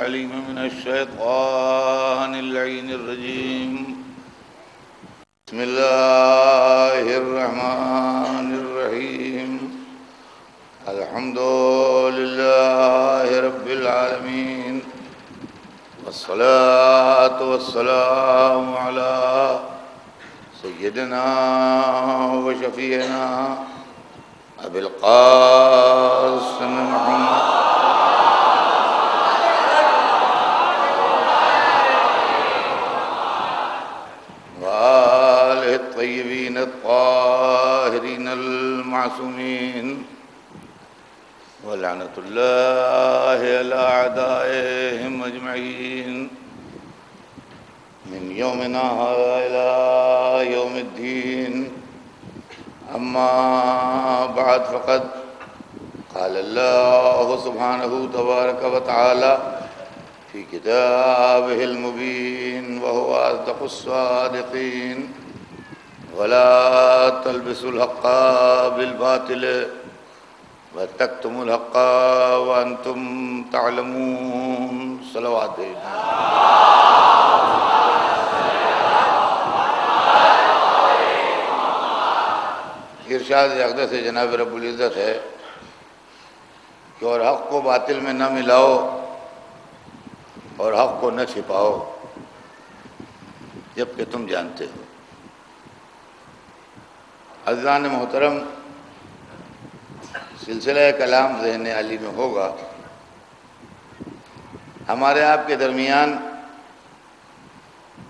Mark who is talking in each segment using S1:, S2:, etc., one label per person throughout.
S1: العليم من الشيطان اللعين الرجيم بسم الله الرحمن الرحيم الحمد لله رب العالمين والصلاة والسلام على سيدنا وشفيعنا أبي القاسم محمد وآله الطيبين الطاهرين المعصومين ولعنة الله على أعدائهم أجمعين من يومنا هذا إلى يوم الدين أما بعد فقد قال الله سبحانه تبارك وتعالى في كتابه المبين وهو أصدق الصادقين ولا تلبسوا الحق بالباطل وتكتموا الحق وأنتم تعلمون صلوات ارشاد اقدس سے جناب رب العزت ہے کہ اور حق کو باطل میں نہ ملاؤ اور حق کو نہ چھپاؤ جبکہ تم جانتے ہو۔ عزیزان محترم، سلسلہ کلام ذہن علی میں ہوگا۔ ہمارے آپ کے درمیان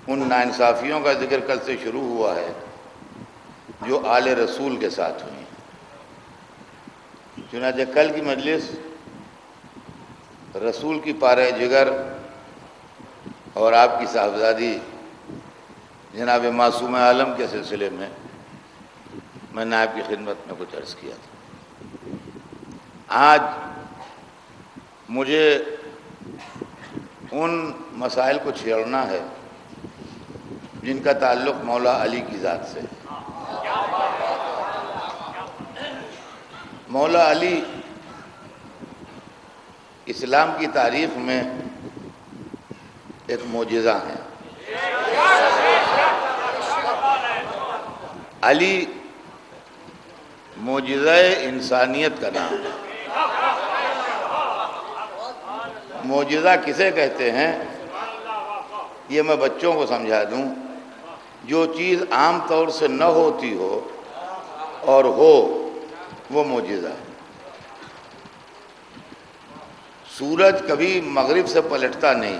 S1: ان ناانصافیوں کا ذکر کل سے شروع ہوا ہے جو آل رسول کے ساتھ ہوئی۔ چنانچہ کل کی مجلس رسول کی پارہ جگر اور آپ کی صاحبزادی جناب معصوم عالم کے سلسلے میں میں نے آپ کی خدمت میں کچھ عرض کیا تھا۔ آج مجھے ان مسائل کو چھیڑنا ہے جن کا تعلق مولا علی کی ذات سے ہے۔ مولا علی اسلام کی تاریخ میں ایک معجزہ ہیں۔ علی معجزہ انسانیت کا نام ہے۔ معجزہ کسے کہتے ہیں یہ میں بچوں کو سمجھا دوں۔ جو چیز عام طور سے نہ ہوتی ہو اور ہو وہ معجزہ ہے۔ سورج کبھی مغرب سے پلٹتا نہیں،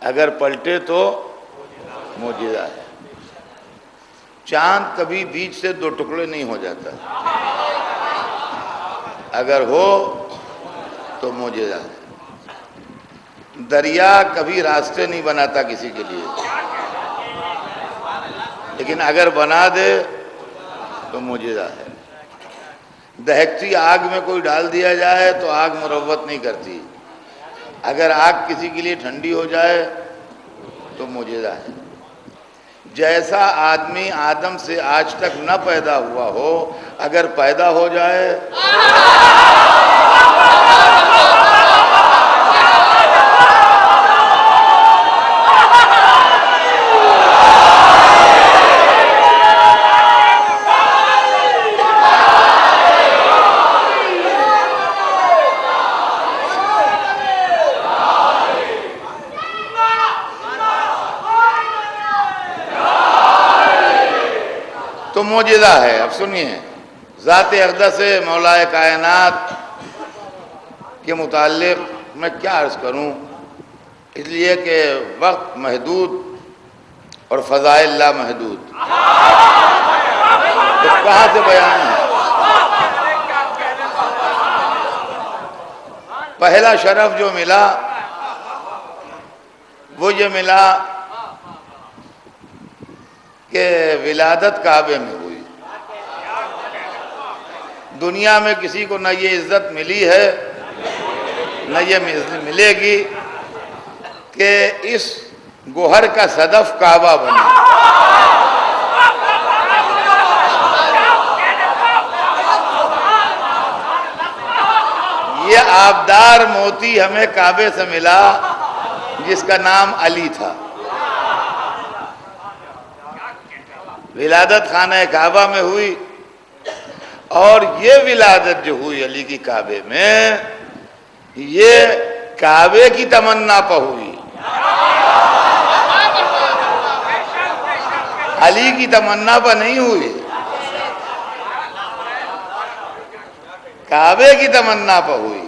S1: اگر پلٹے تو معجزہ ہے۔ چاند کبھی بیچ سے دو ٹکڑے نہیں ہو جاتا، اگر ہو تو معجزہ ہے۔ دریا کبھی راستے نہیں بناتا کسی کے لیے، لیکن اگر بنا دے تو معجزہ ہے۔ دہکتی آگ میں کوئی ڈال دیا جائے تو آگ مروت نہیں کرتی، اگر آگ کسی کے لیے ٹھنڈی ہو جائے تو معجزہ ہے۔ جیسا آدمی آدم سے آج تک نہ پیدا ہوا ہو، اگر پیدا ہو جائے تو معجزہ ہے۔ اب سنیے، ذات اقدس مولا کائنات کے متعلق میں کیا عرض کروں، اس لیے کہ وقت محدود اور فضائل لا محدود، تو کہاں سے بیان ہے۔ پہلا شرف جو ملا وہ یہ ملا کہ ولادت کعبے میں ہوئی۔ دنیا میں کسی کو نہ یہ عزت ملی ہے نہ یہ ملے گی کہ اس گوہر کا صدف کعبہ بنے۔ یہ آبدار موتی ہمیں کعبے سے ملا جس کا نام علی تھا. ولادت خانہ کعبہ میں ہوئی اور یہ ولادت جو ہوئی علی کی کعبے میں یہ کعبے کی تمنا پہ ہوئی, علی کی تمنا پہ نہیں ہوئی, کعبے کی تمنا پہ ہوئی,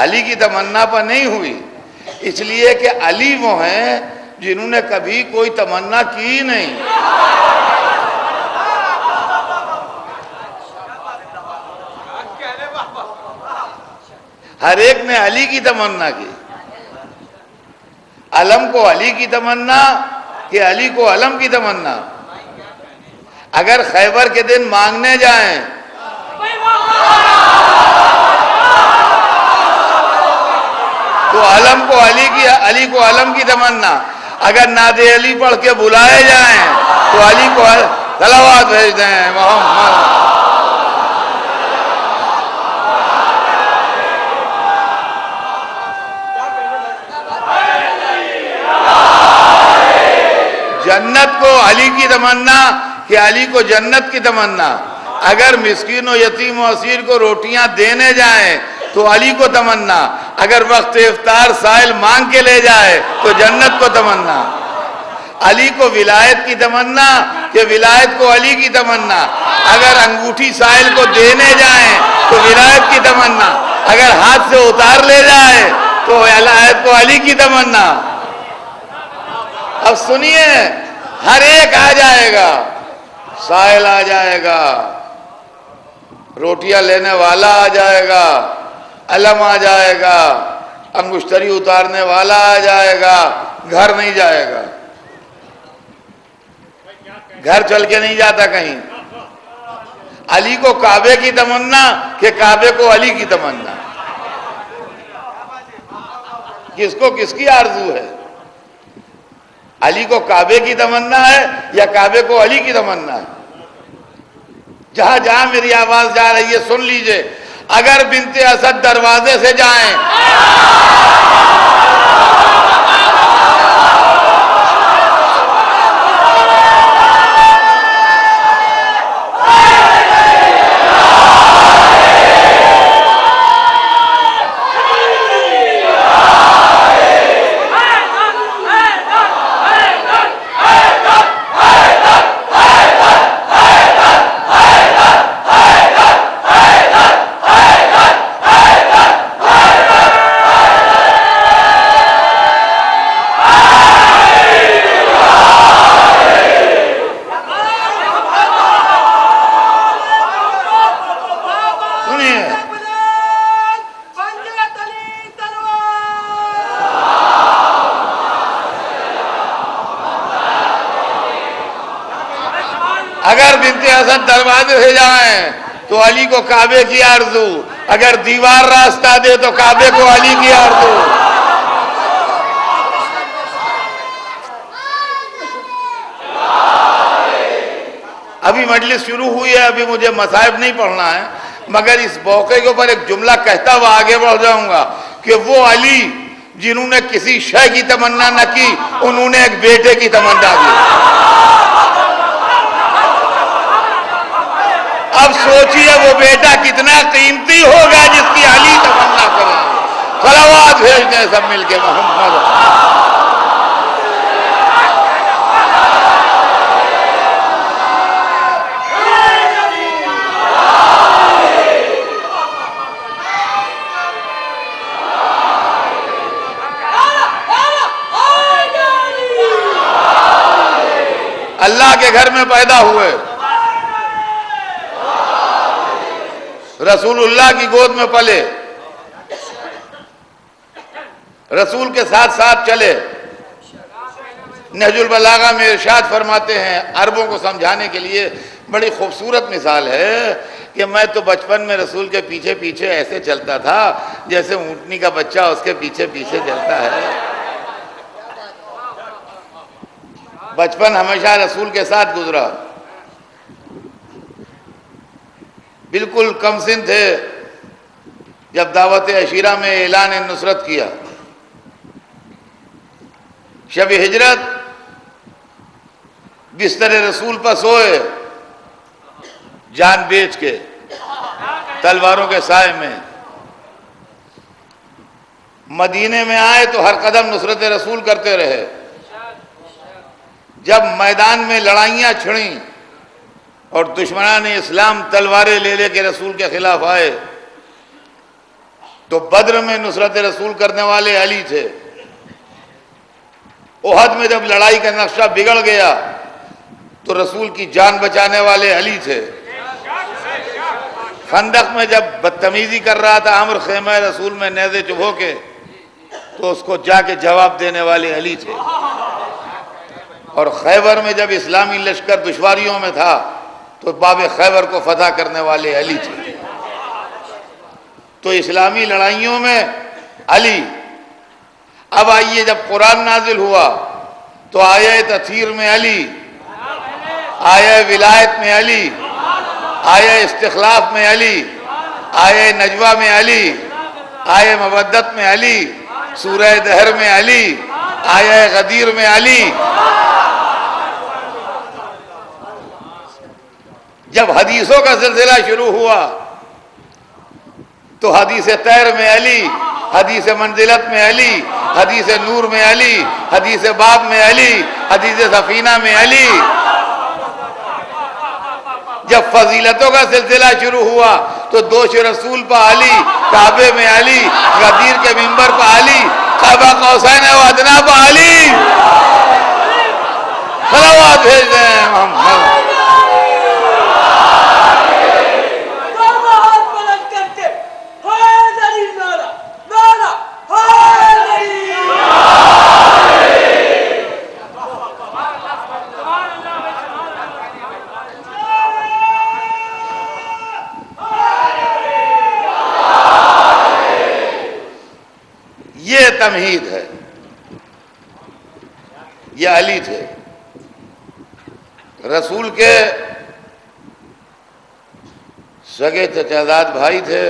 S1: علی کی تمنا پہ نہیں ہوئی. اس لیے کہ علی وہ ہیں جنہوں نے کبھی کوئی تمنا کی نہیں. ہر ایک نے علی کی تمنا کی. علم کو علی کی تمنا کہ علی کو علم کی تمنا. اگر خیبر کے دن مانگنے جائیں تو علم کو علی کی, علی کو علم کی تمنا. اگر ناد علی پڑھ کے بلائے جائیں تو علی کو صلوات بھیج دیں محمد. جنت کو علی کی تمنا کہ علی کو جنت کی تمنا. اگر مسکین و یتیم و اسیر کو روٹیاں دینے جائیں تو علی کو تمنا. اگر وقت افطار سائل مانگ کے لے جائے تو جنت کو تمنا. علی کو ولایت کی تمنا کہ ولایت کو علی کی تمنا. اگر انگوٹھی سائل کو دینے جائیں تو ولایت کی تمنا. اگر ہاتھ سے اتار لے جائے تو ولایت کو علی کی تمنا. اب سنیے, ہر ایک آ جائے گا, سائل آ جائے گا, روٹیاں لینے والا آ جائے گا, علم آ جائے گا, انگشتری اتارنے والا آ جائے گا, گھر نہیں جائے گا. گھر چل کے نہیں جاتا کہیں. علی کو کعبے کی تمنا کہ کعبے کو علی کی تمنا. کس کو کس کی آرزو ہے؟ علی کو کعبے کی تمنا ہے یا کعبے کو علی کی تمنا ہے؟ جہاں جہاں میری آواز جا رہی ہے سن لیجئے. اگر بنت اسد دروازے سے جائیں اگر بنت اسد دروازے سے جائیں تو علی کو کعبے کی آرزو. اگر دیوار راستہ دے تو کعبے کو علی کی آرزو. ابھی مجلس شروع ہوئی ہے, ابھی مجھے مصائب نہیں پڑھنا ہے, مگر اس موقع کے اوپر ایک جملہ کہتا ہوا آگے بڑھ جاؤں گا کہ وہ علی جنہوں نے کسی شے کی تمنا نہ کی انہوں نے ایک بیٹے کی تمنا کی. اب سوچئے وہ بیٹا کتنا قیمتی ہوگا جس کی علی تمنا کریں. صلوات بھیج دیں سب مل کے محمد. اللہ کے گھر میں پیدا ہوئے, رسول اللہ کی گود میں پلے, رسول کے ساتھ ساتھ چلے. نہج البلاغہ میں ارشاد فرماتے ہیں, عربوں کو سمجھانے کے لیے بڑی خوبصورت مثال ہے کہ میں تو بچپن میں رسول کے پیچھے پیچھے ایسے چلتا تھا جیسے اونٹنی کا بچہ اس کے پیچھے پیچھے چلتا ہے. بچپن ہمیشہ رسول کے ساتھ گزرا, بالکل کم سن تھے, جب دعوت عشیرہ میں اعلان نصرت کیا، شب ہجرت بستر رسول پر سوئے، جان بیچ کے تلواروں کے سائے میں، مدینے میں آئے تو ہر قدم نصرت رسول کرتے رہے۔ جب میدان میں لڑائیاں چھڑیں اور دشمنان اسلام تلواریں لے لے کے رسول کے خلاف آئے تو بدر میں نصرت رسول کرنے والے علی تھے۔ احد میں جب لڑائی کا نقشہ بگڑ گیا تو رسول کی جان بچانے والے علی تھے۔ خندق میں جب بدتمیزی کر رہا تھا عمرو خیمہ رسول میں نیزے چبھو کے تو اس کو جا کے جواب دینے والے علی تھے۔ اور خیبر میں جب اسلامی لشکر دشواریوں میں تھا تو باب خیبر کو فتح کرنے والے علی تھے۔ تو اسلامی لڑائیوں میں علی۔ اب آئیے جب قرآن نازل ہوا تو آیہ تطہیر میں علی، آیہ ولایت میں علی، آیہ استخلاف میں علی، آیہ نجوہ میں علی، آیہ مودت میں علی، سورہ دہر میں علی، آیہ غدیر میں علی۔ جب حدیثوں کا سلسلہ شروع ہوا تو حدیث طیر میں علی، حدیث منزلت میں علی، حدیث نور میں علی، حدیث باب میں علی، حدیث سفینہ میں علی۔ جب فضیلتوں کا سلسلہ شروع ہوا تو دوش رسول پہ علی، کعبے میں علی، غدیر کے منبر پہ علی، قاب قوسین و ادنیٰ پہ علی۔ صلوات بھیج دیں محمد۔ یہ تمہید ہے، یہ علی تھے، رسول کے سگے چچاداد بھائی تھے،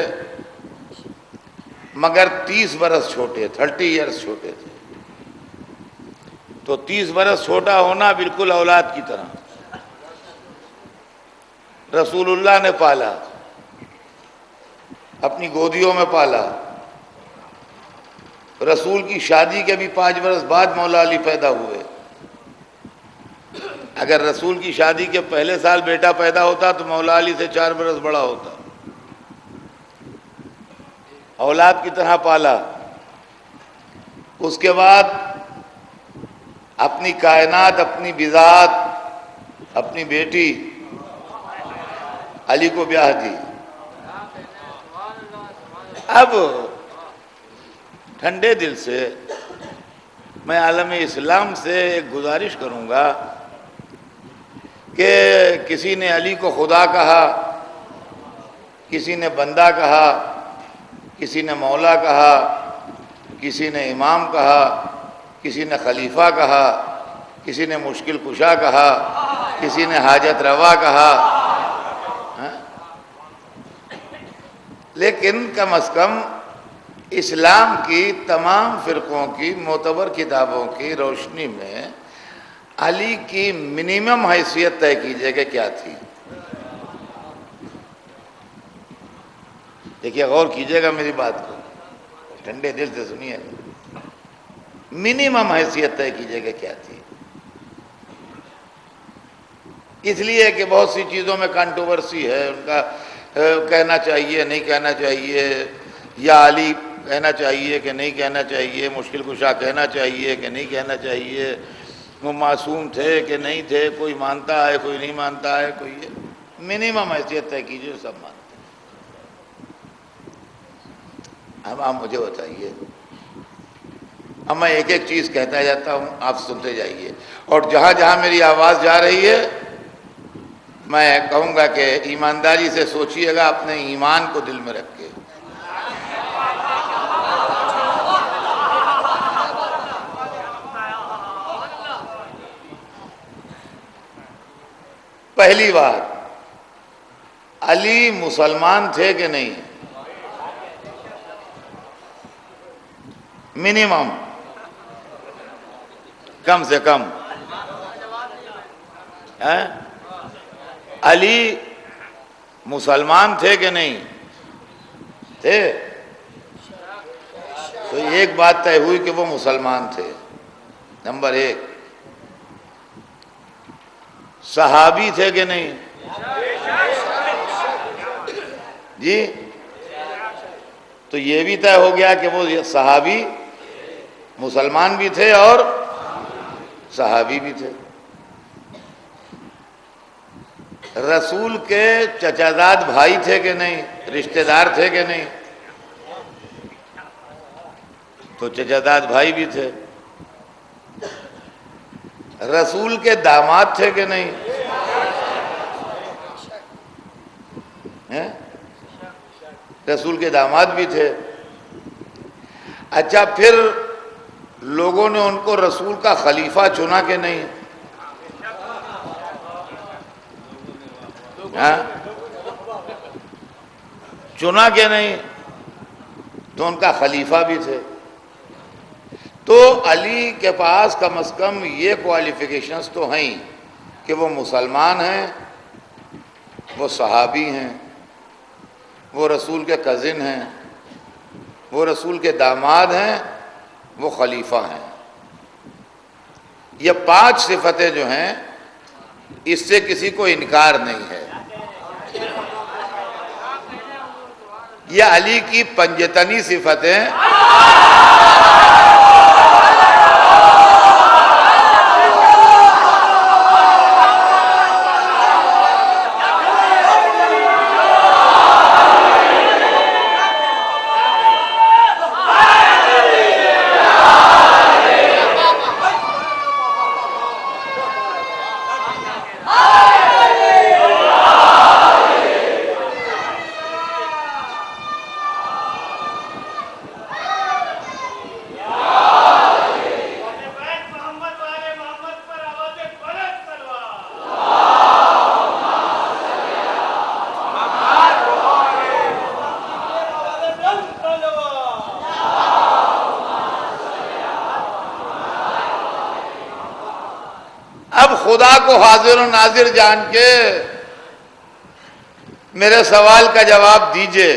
S1: مگر 30 برس چھوٹے، 30 ایئرز چھوٹے تھے۔ تو 30 برس چھوٹا ہونا بالکل اولاد کی طرح رسول اللہ نے پالا، اپنی گودیوں میں پالا۔ رسول کی شادی کے بھی 5 برس بعد مولا علی پیدا ہوئے۔ اگر رسول کی شادی کے پہلے سال بیٹا پیدا ہوتا تو مولا علی سے 4 برس بڑا ہوتا۔ اولاد کی طرح پالا۔ اس کے بعد اپنی کائنات، اپنی بذات، اپنی بیٹی علی کو بیاہ دی۔ اب ٹھنڈے دل سے میں عالم اسلام سے ایک گزارش کروں گا کہ کسی نے علی کو خدا کہا، کسی نے بندہ کہا، کسی نے مولا کہا، کسی نے امام کہا، کسی نے خلیفہ کہا، کسی نے مشکل کشا کہا، کسی نے حاجت روا کہا، لیکن کم از کم اسلام کی تمام فرقوں کی معتبر کتابوں کی روشنی میں علی کی منیمم حیثیت طے کیجئے کہ کیا تھی۔ دیکھیے، غور کیجئے گا میری بات کو، ٹھنڈے دل سے سنیے گا۔ منیمم حیثیت طے کیجئے کہ کیا تھی۔ اس لیے کہ بہت سی چیزوں میں کنٹروورسی ہے، ان کا کہنا چاہیے نہیں کہنا چاہیے، یا علی کہنا چاہیے کہ نہیں کہنا چاہیے، مشکل کشا کہنا چاہیے کہ نہیں کہنا چاہیے، وہ معصوم تھے کہ نہیں تھے، کوئی مانتا ہے کوئی نہیں مانتا ہے، کوئی منیمم حیثیت طے کیجیے، سب مانتے ہیں۔ اب آپ مجھے بتائیے، اب میں ایک ایک چیز کہتا جاتا ہوں، آپ سنتے جائیے، اور جہاں جہاں میری آواز جا رہی ہے میں کہوں گا کہ ایمانداری سے سوچیے گا، اپنے ایمان کو دل میں رکھ کے۔ پہلی بات، علی مسلمان تھے کہ نہیں؟ منیمم کم سے کم. علی مسلمان تھے کہ نہیں تھے؟ تو ایک بات طے ہوئی کہ وہ مسلمان تھے. نمبر ایک، صحابی تھے کہ نہیں؟ جی، تو یہ بھی طے ہو گیا کہ وہ صحابی مسلمان بھی تھے اور صحابی بھی تھے. رسول کے چچاداد بھائی تھے کہ نہیں؟ رشتہ دار تھے کہ نہیں؟ تو چچاداد بھائی بھی تھے. رسول کے داماد تھے کہ نہیں؟ رسول کے داماد بھی تھے. اچھا، پھر لوگوں نے ان کو رسول کا خلیفہ چنا کہ نہیں؟ چنا کہ نہیں؟ تو ان کا خلیفہ بھی تھے. تو علی کے پاس کم از کم یہ کوالیفیکیشنز تو ہیں کہ وہ مسلمان ہیں، وہ صحابی ہیں، وہ رسول کے کزن ہیں، وہ رسول کے داماد ہیں، وہ خلیفہ ہیں. یہ 5 صفتیں جو ہیں اس سے کسی کو انکار نہیں ہے. یہ علی کی پنجتنی صفتیں خدا کو حاضر و ناظر جان کے میرے سوال کا جواب دیجئے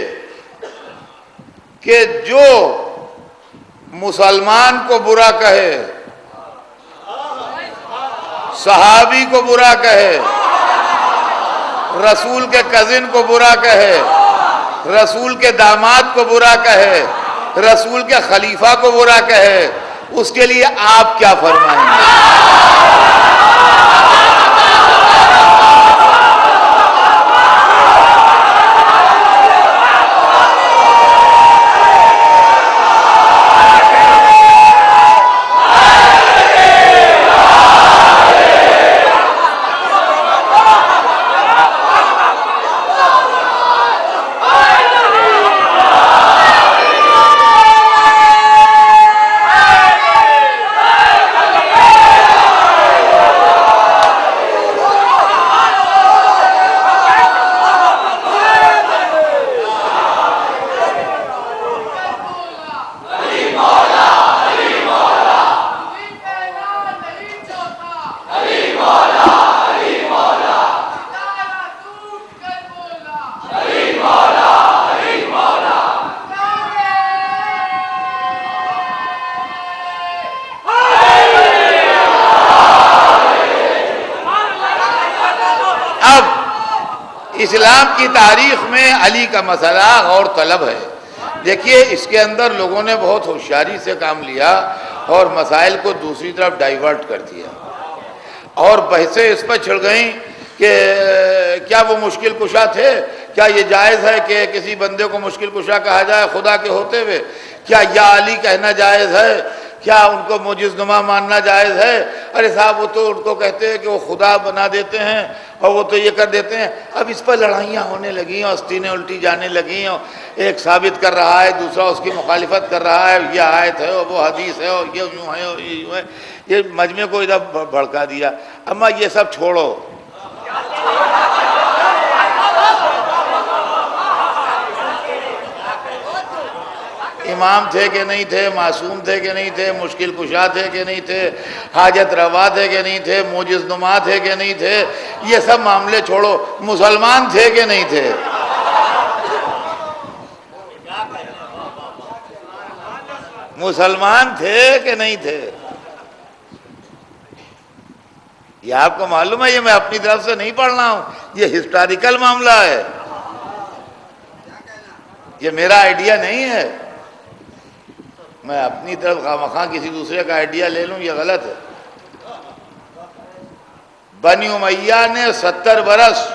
S1: کہ جو مسلمان کو برا کہے، صحابی کو برا کہے، رسول کے کزن کو برا کہے، رسول کے داماد کو برا کہے، رسول کے خلیفہ کو برا کہے، اس کے لیے آپ کیا فرمائیں گے؟ اسلام کی تاریخ میں علی کا مسئلہ غور طلب ہے. دیکھیے اس کے اندر لوگوں نے بہت ہوشیاری سے کام لیا اور مسائل کو دوسری طرف ڈائیورٹ کر دیا اور بحثیں اس پر چھڑ گئیں کہ کیا وہ مشکل کشا تھے؟ کیا یہ جائز ہے کہ کسی بندے کو مشکل کشا کہا جائے خدا کے ہوتے ہوئے؟ کیا یا علی کہنا جائز ہے؟ کیا ان کو معجز نما ماننا جائز ہے؟ ارے صاحب وہ تو ان کو کہتے ہیں کہ وہ خدا بنا دیتے ہیں اور وہ تو یہ کر دیتے ہیں. اب اس پر لڑائیاں ہونے لگیں اور آستینیں الٹی جانے لگیں اور ایک ثابت کر رہا ہے دوسرا اس کی مخالفت کر رہا ہے، یہ آیت ہے اور وہ حدیث ہے اور یہ یوں ہے اور یہ یوں ہے. یہ مجمع کو ادھر بھڑکا دیا. اما یہ سب چھوڑو، امام تھے کہ نہیں تھے، معصوم تھے کہ نہیں تھے، مشکل کشا تھے کہ نہیں تھے، حاجت روا تھے کہ نہیں تھے، معجز نما تھے کہ نہیں تھے، یہ سب معاملے چھوڑو، مسلمان تھے کہ نہیں تھے؟ مسلمان تھے کہ نہیں تھے؟ یہ آپ کو معلوم ہے، یہ میں اپنی طرف سے نہیں پڑھ رہا ہوں، یہ ہسٹوریکل معاملہ ہے، یہ میرا آئیڈیا نہیں ہے، میں اپنی طرف خواہ کسی دوسرے کا آئیڈیا لے لوں، یہ غلط ہے۔ بنی امیہ نے 70 برس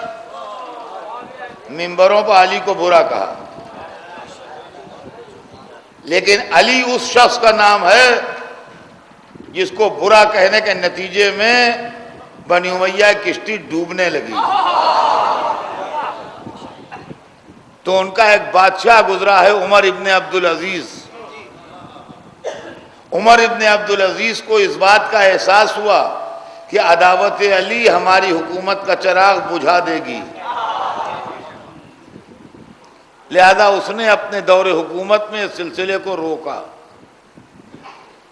S1: منبروں پر علی کو برا کہا، لیکن علی اس شخص کا نام ہے جس کو برا کہنے کے نتیجے میں بنی امیہ کشتی ڈوبنے لگی، تو ان کا ایک بادشاہ گزرا ہے عمر ابن عبدالعزیز۔ عمر ابن عبدالعزیز کو اس بات کا احساس ہوا کہ عداوت علی ہماری حکومت کا چراغ بجھا دے گی، لہذا اس نے اپنے دور حکومت میں اس سلسلے کو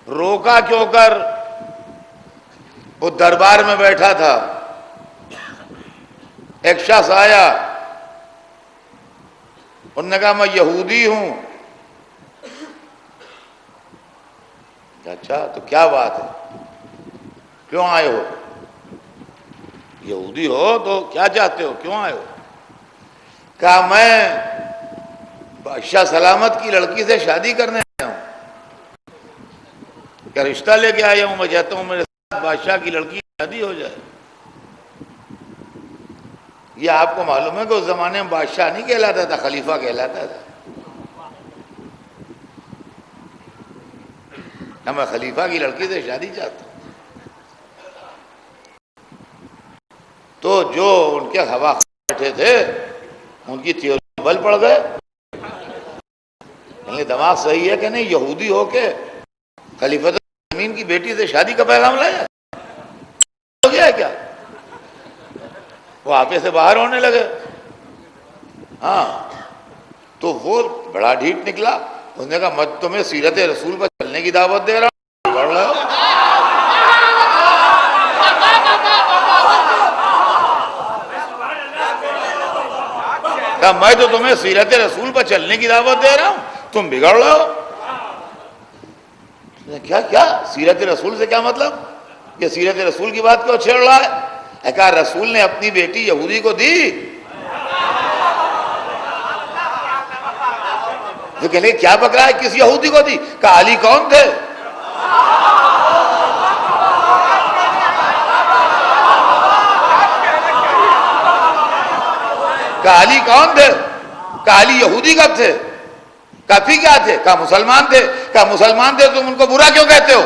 S1: روکا کیوں کر؟ وہ دربار میں بیٹھا تھا، ایک شخص آیا، انہوں نے کہا میں یہودی ہوں۔ اچھا تو کیا بات ہے، کیوں آئے ہو؟ یہودی ہو تو کیا چاہتے ہو، کیوں آئے ہو؟ کہا میں بادشاہ سلامت کی لڑکی سے شادی کرنے آیا ہوں، کیا رشتہ لے کے آیا ہوں، میں چاہتا ہوں میرے ساتھ بادشاہ کی لڑکی کی شادی ہو جائے۔ یہ آپ کو معلوم ہے کہ اس زمانے میں بادشاہ نہیں کہلاتا تھا، خلیفہ کہلاتا تھا۔ میں خلیفہ کی لڑکی سے شادی چاہتا ہوں، تو جو ان کے ہوا بیٹھے تھے ان کی تھیوری بل پڑ گئے، دماغ صحیح ہے کہ نہیں، یہودی ہو کے خلیفۃ المین کی بیٹی سے شادی کا پیغام لایا، ہو گیا ہے کیا؟ وہ آپے سے باہر ہونے لگے۔ ہاں تو وہ بڑا ڈھیٹ نکلا، اس نے کہا میں تمہیں سیرت رسول پر چلنے کی دعوت دے رہا ہوں، بڑھ رہے ہو؟ کہا میں تو تمہیں سیرت رسول پر چلنے کی دعوت دے رہا ہوں، تم بگڑ رہے ہو۔ کیا سیرت رسول سے کیا مطلب؟ یہ سیرت رسول کی بات کیوں چھیڑ رہا ہے؟ کہا رسول نے اپنی بیٹی یہودی کو دی۔ تو کہنے کیا بک رہا ہے، کس یہودی کو دی؟ کہا علی کون تھے؟ کہا علی کون تھے؟ کہا علی یہودی کب تھے؟ کہا پھر کیا تھے؟ کہا مسلمان تھے۔ کہا مسلمان تھے تم ان کو برا کیوں کہتے ہو؟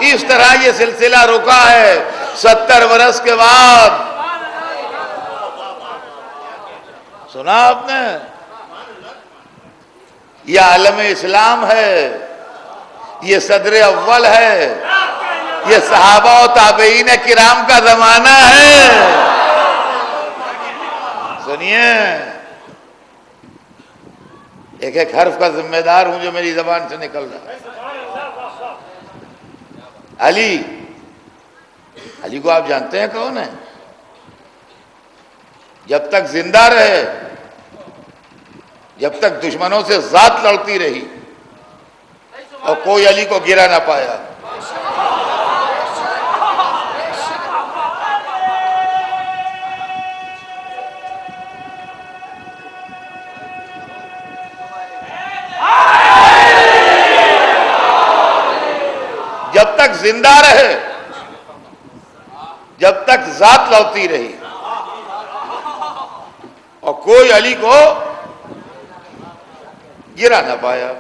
S1: اس طرح یہ سلسلہ رکا ہے 70 برس کے بعد۔ سنا آپ نے؟ یہ عالم اسلام ہے، یہ صدر اول ہے، یہ صحابہ و تابعین کرام کا زمانہ ہے۔ سنیے، ایک ایک حرف کا ذمہ دار ہوں جو میری زبان سے نکل رہا ہے۔ علی کو آپ جانتے ہیں کون ہے؟ جب تک زندہ رہے، جب تک دشمنوں سے ذات لڑتی رہی اور کوئی علی کو گرا نہ پایا۔ زندہ رہے، جب تک ذات لوٹتی رہی، اور کوئی علی کو گرا نہ پایا۔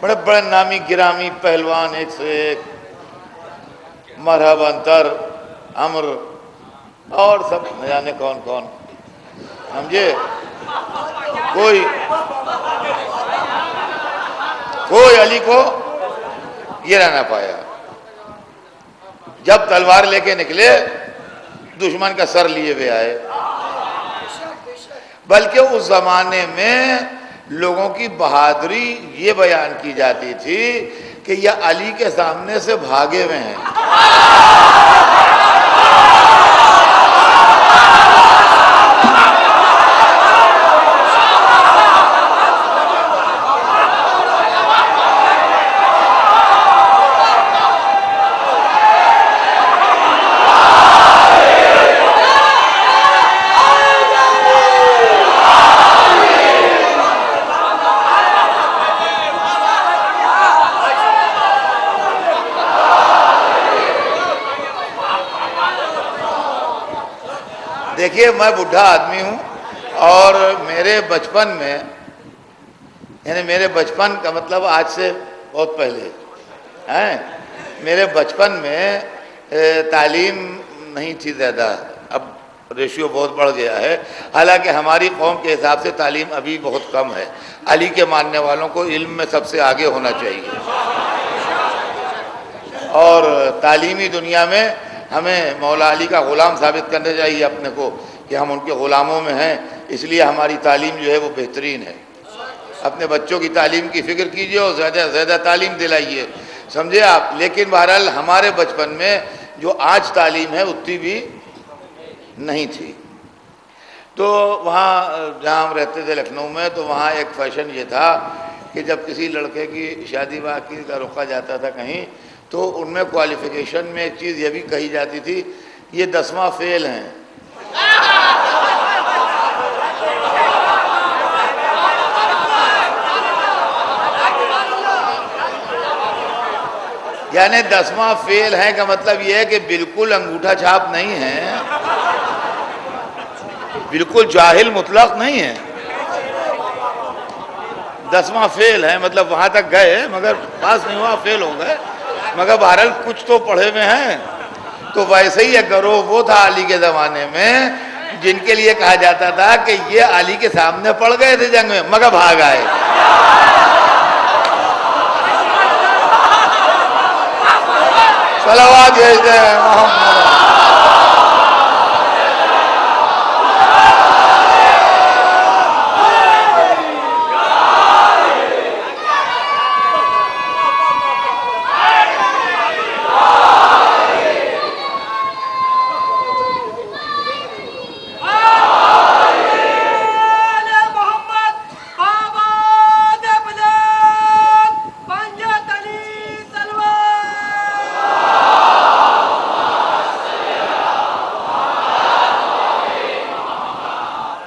S1: بڑے بڑے نامی گرامی پہلوان ایک سے ایک، مرحبا انتر، امر اور سب نہ جانے کون کون، سمجھے؟ کوئی علی کو گرا نہ پایا۔ جب تلوار لے کے نکلے دشمن کا سر لیے ہوئے آئے۔ بلکہ اس زمانے میں لوگوں کی بہادری یہ بیان کی جاتی تھی کہ یہ علی کے سامنے سے بھاگے ہوئے ہیں۔ دیکھیے میں بڈھا آدمی ہوں، اور میرے بچپن میں، یعنی میرے بچپن کا مطلب آج سے بہت پہلے ہیں، میرے بچپن میں تعلیم نہیں تھی زیادہ، اب ریشیو بہت بڑھ گیا ہے، حالانکہ ہماری قوم کے حساب سے تعلیم ابھی بہت کم ہے۔ علی کے ماننے والوں کو علم میں سب سے آگے ہونا چاہیے، اور تعلیمی دنیا میں ہمیں مولا علی کا غلام ثابت کرنا چاہیے اپنے کو کہ ہم ان کے غلاموں میں ہیں، اس لیے ہماری تعلیم جو ہے وہ بہترین ہے۔ اپنے بچوں کی تعلیم کی فکر کیجئے اور زیادہ سے زیادہ تعلیم دلائیے، سمجھے آپ؟ لیکن بہرحال ہمارے بچپن میں جو آج تعلیم ہے اتنی بھی نہیں تھی۔ تو وہاں جہاں ہم رہتے تھے لکھنؤ میں، تو وہاں ایک فیشن یہ تھا کہ جب کسی لڑکے کی شادی باہ کی کا رکھا جاتا تھا کہیں، تو ان میں کوالیفیکیشن میں ایک چیز یہ بھی کہی جاتی تھی، یہ 10واں فیل ہیں۔ یعنی 10واں فیل ہیں کا مطلب یہ ہے کہ بالکل انگوٹھا چھاپ نہیں ہے، بالکل جاہل مطلق نہیں ہے، 10واں فیل ہیں، مطلب وہاں تک گئے مگر پاس نہیں ہوا، فیل ہو گئے، مگر بہرحال کچھ تو پڑھے ہوئے ہیں۔ تو ویسے ہی ایک گروہ وہ تھا علی کے زمانے میں جن کے لیے کہا جاتا تھا کہ یہ علی کے سامنے پڑ گئے تھے جنگ میں مگر بھاگ آئے۔ صلوات بھیجتے ہیں محمد۔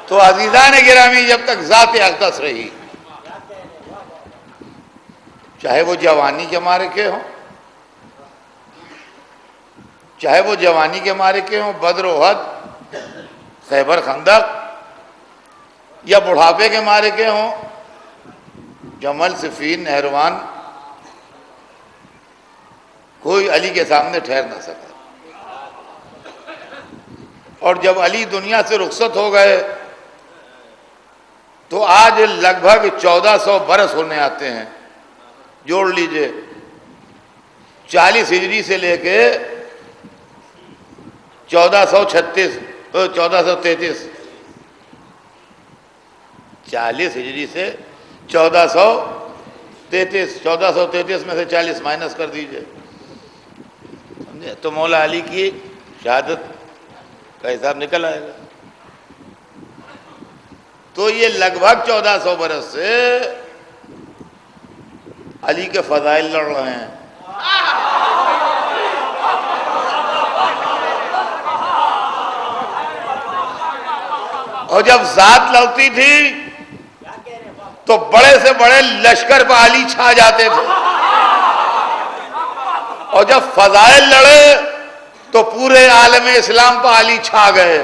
S1: تو عزیزان گرامی، جب تک ذات اقدس رہی، چاہے وہ جوانی کے معرکے ہوں، چاہے وہ جوانی کے معرکے ہوں، بدر احد، خیبر خندق، یا بڑھاپے کے معرکے ہوں، جمل، صفین، نہروان، کوئی علی کے سامنے ٹھہر نہ سکا۔ اور جب علی دنیا سے رخصت ہو گئے تو آج لگ بھگ 1400 برس ہونے آتے ہیں، جوڑ لیجئے 40 ہجری سے لے کے 1433 40 ہجری سے 1433 میں سے 40 مائنس کر دیجئے، تو مولا علی کی شہادت کا حساب نکل آئے گا۔ تو یہ لگ بھگ 1400 برس سے علی کے فضائل لڑ رہے ہیں۔ اور جب ذات لڑتی تھی تو بڑے سے بڑے لشکر پہ علی چھا جاتے تھے، اور جب فضائل لڑے تو پورے عالم اسلام پر علی چھا گئے،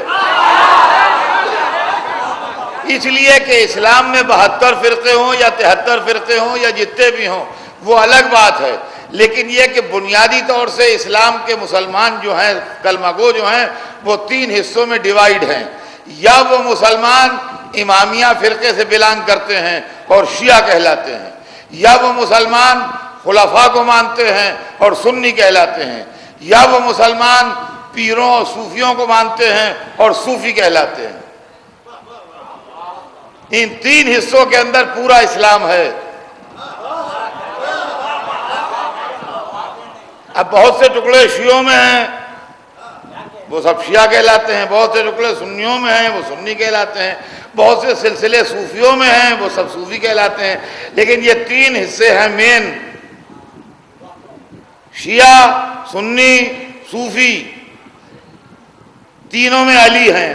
S1: اس لیے کہ اسلام میں 72 فرقے ہوں یا 73 فرقے ہوں یا جتنے بھی ہوں وہ الگ بات ہے، لیکن یہ کہ بنیادی طور سے اسلام کے مسلمان جو ہیں، کلمہ گو جو ہیں، وہ 3 حصوں میں ڈیوائیڈ ہیں۔ یا وہ مسلمان امامیہ فرقے سے بلانگ کرتے ہیں اور شیعہ کہلاتے ہیں، یا وہ مسلمان خلفاء کو مانتے ہیں اور سنی کہلاتے ہیں، یا وہ مسلمان پیروں اور صوفیوں کو مانتے ہیں اور صوفی کہلاتے ہیں۔ ان 3 حصوں کے اندر پورا اسلام ہے۔ اب بہت سے ٹکڑے شیعوں میں ہیں، وہ سب شیعہ کہلاتے ہیں، بہت سے ٹکڑے سنیوں میں ہیں، وہ سنی کہلاتے ہیں، بہت سے سلسلے صوفیوں میں ہیں، وہ سب صوفی کہلاتے ہیں، لیکن یہ 3 حصے ہیں مین، شیعہ، سنی، صوفی، تینوں میں علی ہیں۔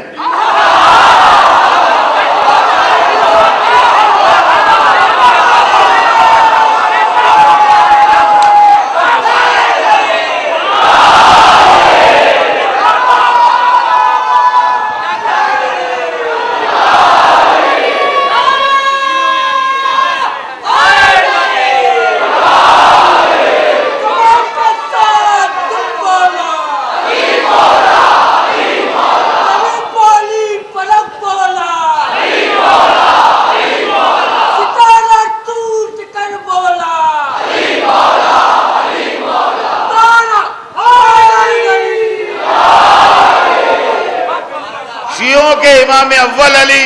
S1: امام اول علی،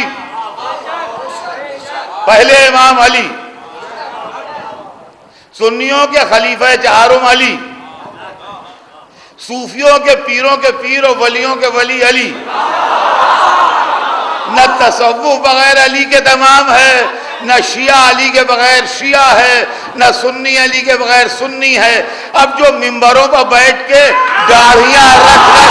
S1: پہلے امام علی، سنیوں کے خلیفہ چہارم علی، صوفیوں کے پیروں کے پیر اور ولیوں کے ولی علی۔ نہ تصوف بغیر علی کے تمام ہے، نہ شیعہ علی کے بغیر شیعہ ہے، نہ سنی علی کے بغیر سنی ہے۔ اب جو ممبروں پر بیٹھ کے داڑھیاں رکھ کے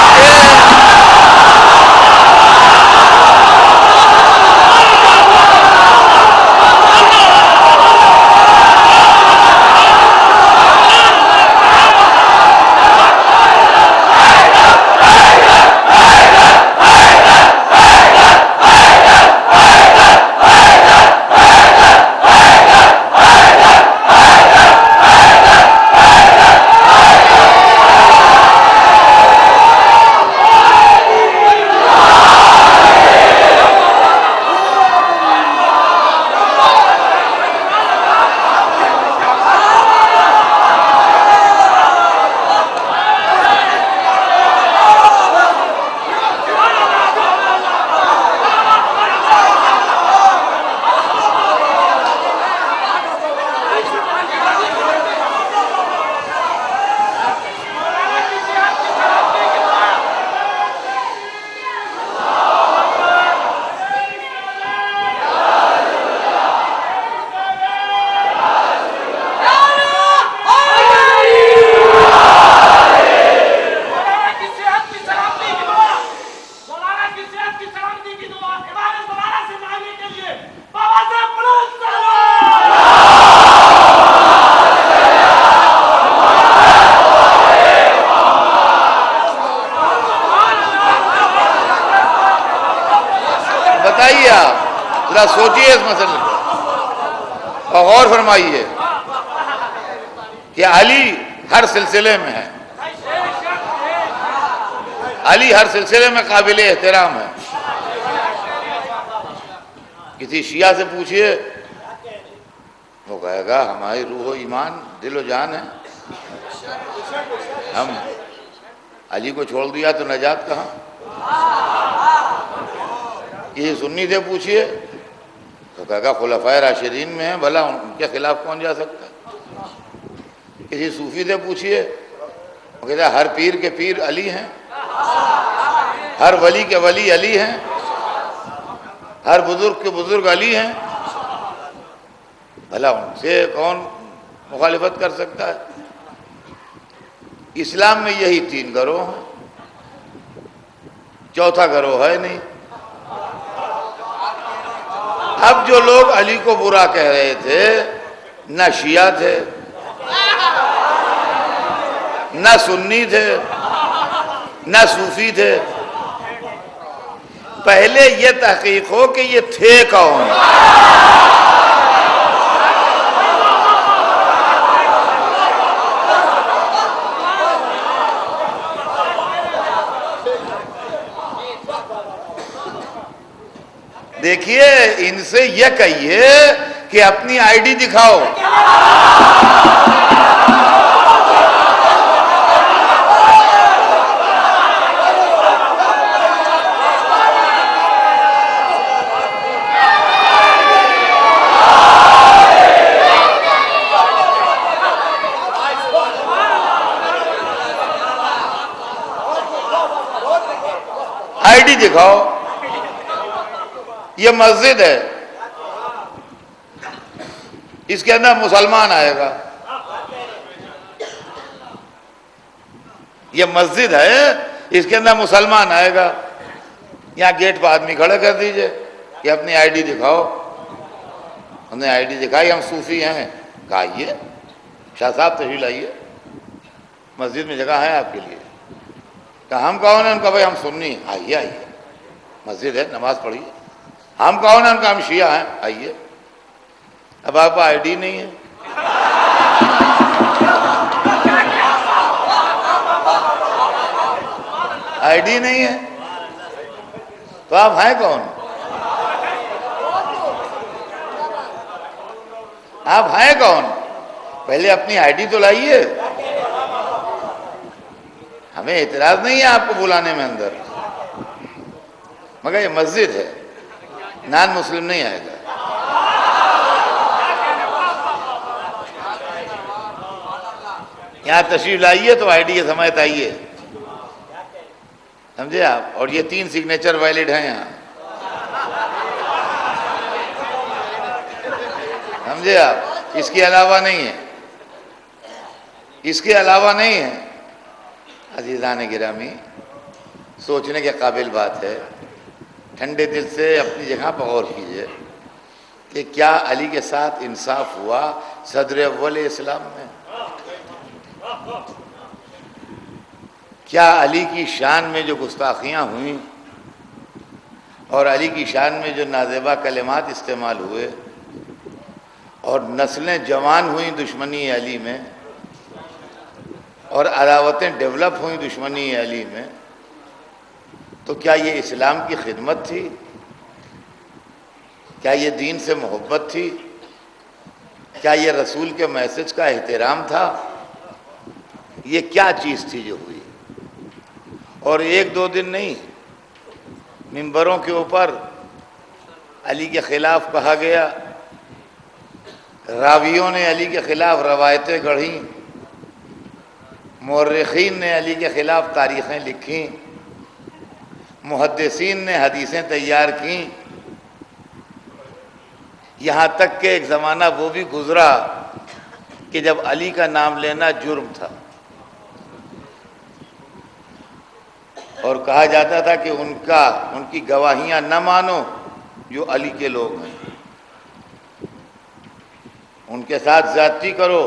S1: بتائیے، آپ ذرا سوچیے اس مسئلے پر اور غور فرمائیے کہ علی ہر سلسلے میں ہے، علی ہر سلسلے میں قابل احترام ہے۔ کسی شیعہ سے پوچھئے، وہ کہے گا ہماری روح و ایمان دل و جان ہے، ہم علی کو چھوڑ دیا تو نجات کہاں۔ کسی سنی سے پوچھئے تو کہے گا خلفائے راشدین میں ہیں، بھلا ان کے خلاف کون جا سکتا ہے۔ کسی صوفی سے پوچھئے، وہ کہتا ہے ہر پیر کے پیر علی ہیں، ہر ولی کے ولی علی ہیں، ہر بزرگ کے بزرگ علی ہیں، بھلا ان سے کون مخالفت کر سکتا ہے۔ اسلام میں یہی 3 گروہ ہیں، چوتھا گروہ ہے نہیں۔ اب جو لوگ علی کو برا کہہ رہے تھے، نہ شیعہ تھے، نہ سنی تھے نہ صوفی تھے. پہلے یہ تحقیق ہو کہ یہ تھے کون. دیکھیے ان سے یہ کہیے کہ اپنی آئی ڈی دکھاؤ. آئی ڈی دکھاؤ. یہ مسجد ہے, اس کے اندر مسلمان آئے گا. یہ مسجد ہے, اس کے اندر مسلمان آئے گا. یہاں گیٹ پہ آدمی کھڑے کر دیجئے کہ اپنی آئی ڈی دکھاؤ. انہوں نے آئی ڈی دکھائی, ہم صوفی ہیں. کہا آئیے شاہ صاحب تشریف لائیے, مسجد میں جگہ ہے آپ کے لیے. کہا ہم کون ہیں؟ ان کا بھائی ہم سنی. آئیے آئیے, مسجد ہے, نماز پڑھیے. ہم کون ہیں؟ ان کا ہم شیعہ ہیں. آئیے. اب آپ کو آئی ڈی نہیں ہے, آئی ڈی نہیں ہے تو آپ ہیں کون؟ آپ ہیں کون؟ پہلے اپنی آئی ڈی تو لائیے. ہمیں اعتراض نہیں ہے آپ کو بلانے میں اندر, مگر یہ مسجد ہے, نان مسلم نہیں آئے گا. یہاں تشریف لائیے تو آئی ڈی کے سمیت آئیے, سمجھے آپ. اور یہ 3 سگنیچر ویلڈ ہیں یہاں, سمجھے آپ. اس کے علاوہ نہیں ہے, اس کے علاوہ نہیں ہے. عزیزان گرامی, سوچنے کے قابل بات ہے. ٹھنڈے دل سے اپنی جگہ پر غور کیجئے کہ کیا علی کے ساتھ انصاف ہوا صدر اول اسلام میں؟ کیا علی کی شان میں جو گستاخیاں ہوئیں اور علی کی شان میں جو نازیبہ کلمات استعمال ہوئے اور نسلیں جوان ہوئیں دشمنی علی میں اور عداوتیں ڈیولپ ہوئیں دشمنی علی میں, تو کیا یہ اسلام کی خدمت تھی؟ کیا یہ دین سے محبت تھی؟ کیا یہ رسول کے میسج کا احترام تھا؟ یہ کیا چیز تھی جو ہوئی؟ اور 1-2 دن نہیں, منبروں کے اوپر علی کے خلاف کہا گیا, راویوں نے علی کے خلاف روایتیں گڑھیں, مورخین نے علی کے خلاف تاریخیں لکھیں, محدثین نے حدیثیں تیار کیں. یہاں تک کہ ایک زمانہ وہ بھی گزرا کہ جب علی کا نام لینا جرم تھا اور کہا جاتا تھا کہ ان کی گواہیاں نہ مانو جو علی کے لوگ ہیں, ان کے ساتھ زیادتی کرو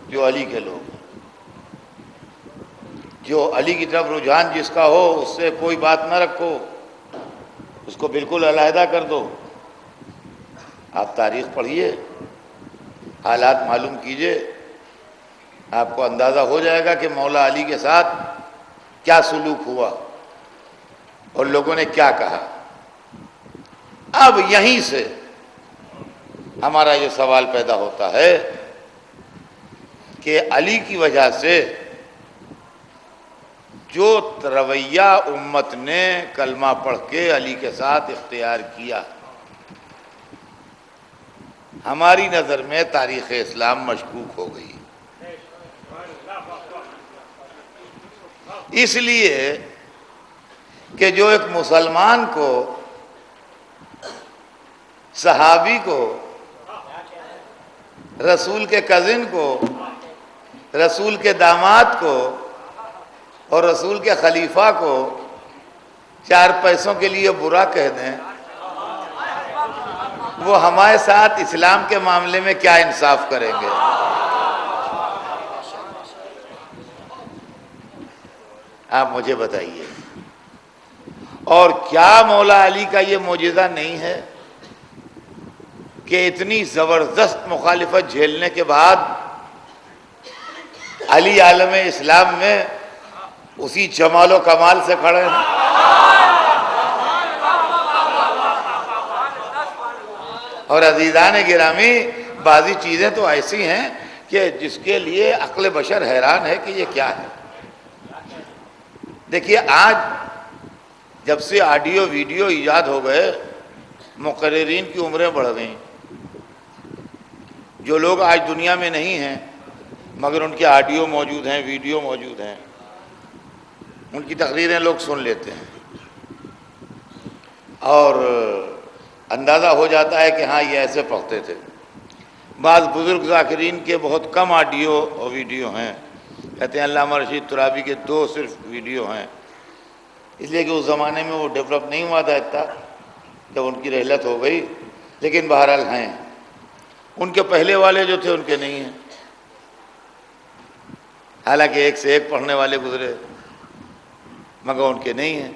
S1: جو علی کے لوگ ہیں. جو علی کی طرف رجحان جس کا ہو اس سے کوئی بات نہ رکھو, اس کو بالکل علیحدہ کر دو. آپ تاریخ پڑھیے, حالات معلوم کیجئے, آپ کو اندازہ ہو جائے گا کہ مولا علی کے ساتھ کیا سلوک ہوا اور لوگوں نے کیا کہا. اب یہیں سے ہمارا یہ سوال پیدا ہوتا ہے کہ علی کی وجہ سے جو رویہ امت نے کلمہ پڑھ کے علی کے ساتھ اختیار کیا, ہماری نظر میں تاریخ اسلام مشکوک ہو گئی. اس لیے کہ جو ایک مسلمان کو, صحابی کو, رسول کے کزن کو, رسول کے داماد کو اور رسول کے خلیفہ کو 4 پیسوں کے لیے برا کہہ دیں, وہ ہمارے ساتھ اسلام کے معاملے میں کیا انصاف کریں گے؟ آپ مجھے بتائیے، اور کیا مولا علی کا یہ معجزہ نہیں ہے کہ اتنی زبردست مخالفت جھیلنے کے بعد علی عالم اسلام میں اسی جمال و کمال سے کھڑے ہیں؟ اور عزیزان گرامی، بعضی چیزیں تو ایسی ہیں کہ جس کے لیے عقل بشر حیران ہے کہ یہ کیا ہے۔ دیکھیے، آج جب سے آڈیو ویڈیو ایجاد ہو گئے، مقررین کی عمریں بڑھ گئیں۔ جو لوگ آج دنیا میں نہیں ہیں مگر ان کے آڈیو موجود ہیں، ویڈیو موجود ہیں، ان کی تقریریں لوگ سن لیتے ہیں اور اندازہ ہو جاتا ہے کہ ہاں یہ ایسے پڑھتے تھے۔ بعض بزرگ ذاکرین کے بہت کم آڈیو اور ویڈیو ہیں، کہتے ہیں علامہ رشید ترابی کے 2 صرف ویڈیو ہیں، اس لیے کہ اس زمانے میں وہ ڈیولپ نہیں ہوا تھا اتنا، جب ان کی رحلت ہو گئی، لیکن بہرحال ہیں۔ ان کے پہلے والے جو تھے ان کے نہیں ہیں، حالانکہ ایک سے ایک پڑھنے والے گزرے، مگر ان کے نہیں ہیں۔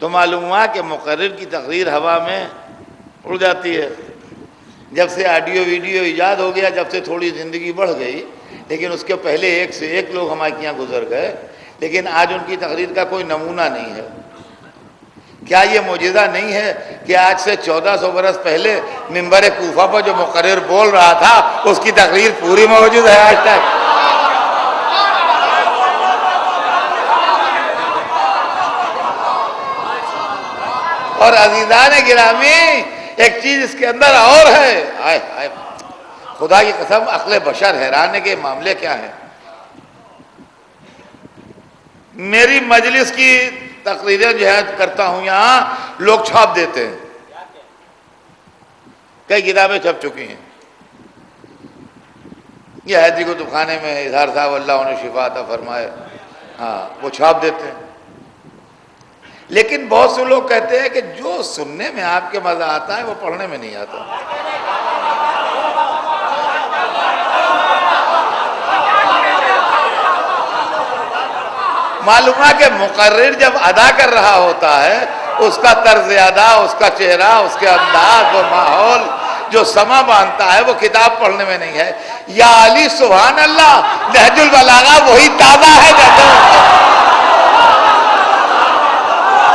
S1: تو معلوم ہوا کہ مقرر کی تقریر ہوا میں اڑ جاتی ہے۔ جب سے آڈیو ویڈیو ایجاد ہو گیا، جب سے تھوڑی زندگی بڑھ گئی، لیکن اس کے پہلے ایک سے ایک لوگ ہمارے یہاں گزر گئے، لیکن آج ان کی تقریر کا کوئی نمونہ نہیں ہے۔ کیا یہ معجزہ نہیں ہے کہ آج سے 1400 برس پہلے منبر کوفہ پر جو مقرر بول رہا تھا اس کی تقریر پوری موجود ہے آج تک؟ اور عزیزان گرامی، ایک چیز اس کے اندر اور ہے، آئے آئے خدا کی قسم، عقل بشر حیران ہے کہ معاملے کیا ہے۔ میری مجلس کی تقریریں جو ہے کرتا ہوں یہاں، لوگ چھاپ دیتے ہیں، کئی کتابیں چھپ چکی ہیں۔ یہ حیدری کتب خانے میں اظہار صاحب اللہ انہیں شفا عطا فرمائے، ہاں وہ چھاپ دیتے ہیں۔ لیکن بہت سے لوگ کہتے ہیں کہ جو سننے میں آپ کے مزہ آتا ہے وہ پڑھنے میں نہیں آتا۔ معلوم ہے کہ مقرر جب ادا کر رہا ہوتا ہے، اس کا طرز ادا، اس کا چہرہ، اس کے انداز، وہ ماحول جو سما باندھتا ہے، وہ کتاب پڑھنے میں نہیں ہے۔ یا علی سبحان اللہ، نہج البلاغہ وہی تازہ ہے جیسے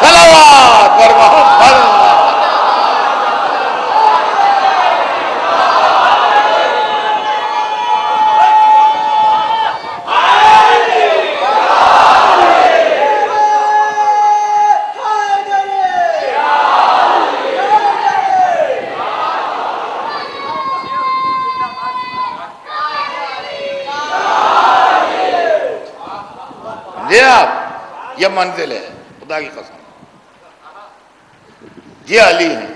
S1: صلوات پر محمد۔ آپ یہ منزل ہے، خدا کی قسم، یہ علی ہیں۔